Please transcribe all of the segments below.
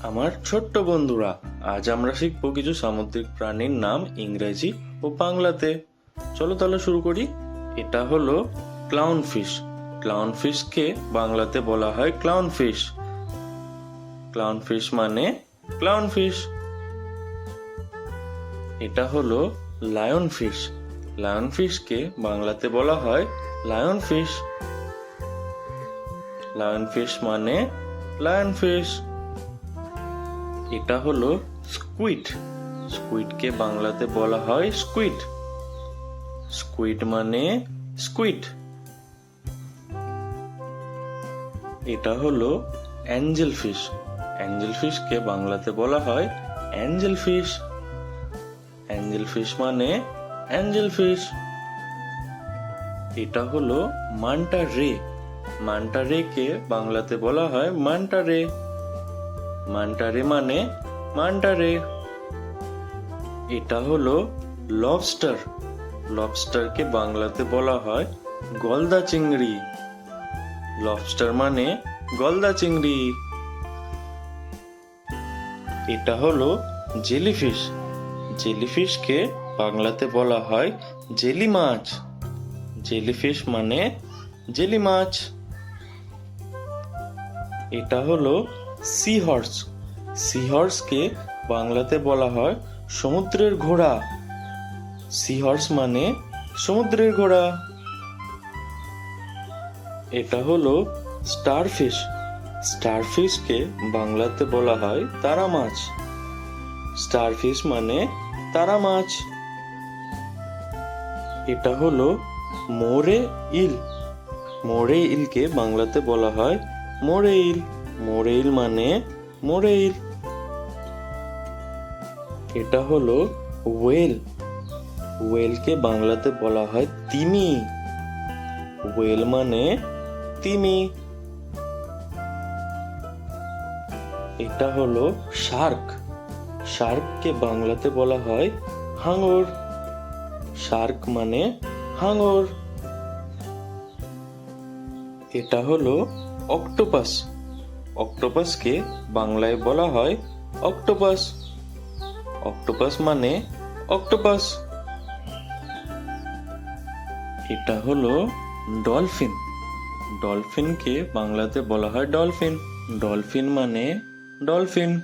আমার ছোট্ট বন্ধুরা, আজ আমরা শিখবো কিছু সামুদ্রিক প্রাণীর নাম ইংরেজি ও বাংলাতে। চলো তাহলে শুরু করি। এটা হলো ক্লাউন ফিশ। ক্লাউন ফিশকে বাংলাতে বলা হয় ক্লাউন ফিশ। ক্লাউন ফিশ মানে ক্লাউন ফিশ। এটা হলো লায়ন ফিশ। লায়ন ফিশকে বাংলাতে বলা হয় লায়ন ফিশ। লায়ন ফিশ মানে লায়ন ফিশ। এটা হলো স্কুইড। স্কুইডকে বাংলাতে বলা হয় স্কুইড। স্কুইড মানে স্কুইড। এটা হলো অ্যাঞ্জেল ফিশ। অ্যাঞ্জেল ফিশকে বাংলাতে বলা হয় অ্যাঞ্জেল ফিশ। অ্যাঞ্জেল ফিশ মানে অ্যাঞ্জেল ফিশ। এটা হলো মান্টা রে। মান্টা রে কে বাংলাতে বলা হয় মান্টা রে। মান্টা রে মানে মান্টা রে। এটা হলো লবস্টার। লবস্টারকে বাংলাতে বলা হয় গলদা চিংড়ি। লবস্টার মানে গলদা চিংড়ি। এটা হলো জেলিফিশ। জেলিফিশকে বাংলাতে বলা হয় জেলি মাছ। জেলিফিশ মানে জেলি মাছ। এটা হলো সি হর্স। সি হর্সকে বাংলাতে বলা হয় সমুদ্রের ঘোড়া। সি হর্স মানে সমুদ্রের ঘোড়া। এটা হলো স্টারফিশ। স্টারফিশকে বাংলাতে বলা হয় তারা মাছ। স্টারফিশ মানে তারা মাছ। এটা হলো মোরে ইল। মোরে ইলকে বাংলাতে বলা হয় মোরে ইল। মোরে ইল মানে মোরে ইল। এটা হলো ওয়েল। ওয়েলকে বাংলাতে বলা হয় তিমি। ওয়েল মানে তিমি। এটা হলো শার্ক। শার্ককে বাংলাতে বলা হয় হাঙর। শার্ক মানে হাঙর। এটা হলো অক্টোপাস। অক্টোপাসকে বাংলায় বলা হয় অক্টোপাস। অক্টোপাস মানে অক্টোপাস। এটা হলো ডলফিন। ডলফিনকে বাংলাতে বলা হয় ডলফিন। ডলফিন মানে ডলফিন।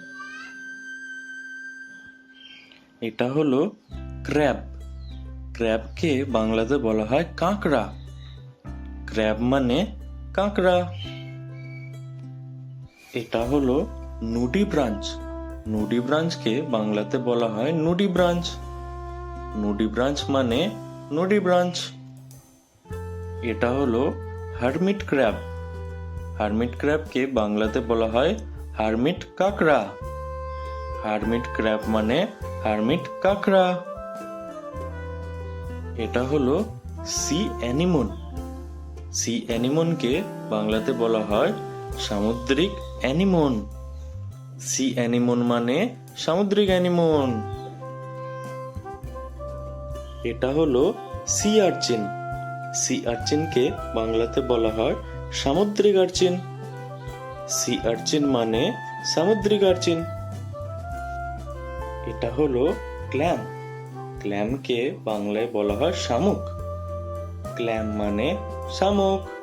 এটা হলো ক্র্যাব। ক্র্যাবকে বাংলাতে বলা হয় কাঁকড়া। ক্র্যাব মানে কাঁকড়া। এটা হলো নুডি ব্রাঞ্চ। নুডি ব্রাঞ্চকে বাংলাতে বলা হয় নুডি ব্রাঞ্চ। নুডি ব্রাঞ্চ মানে নুডি ব্রাঞ্চ। এটা হলো হারমিট ক্র্যাব। হারমিট ক্র্যাবকে বাংলাতে বলা হয় হারমিট কাঁকড়া। হারমিট ক্র্যাব মানে হারমিট কাঁকড়া। এটা হলো সি অ্যানিমন। সি অ্যানিমনকে বাংলাতে বলা হয় সামুদ্রিক অ্যানিমন। সি অ্যানিমন মানে সামুদ্রিক অ্যানিমন। এটা হলো সি আর্চিন। সি আর্চিনকে বাংলাতে বলা হয় সামুদ্রিক আর্চিন। সি আর্চিন মানে সামুদ্রিক আর্চিন। এটা হলো ক্ল্যাম। ক্ল্যামকে বাংলায় বলা হয় শামুক। ক্ল্যাম মানে শামুক।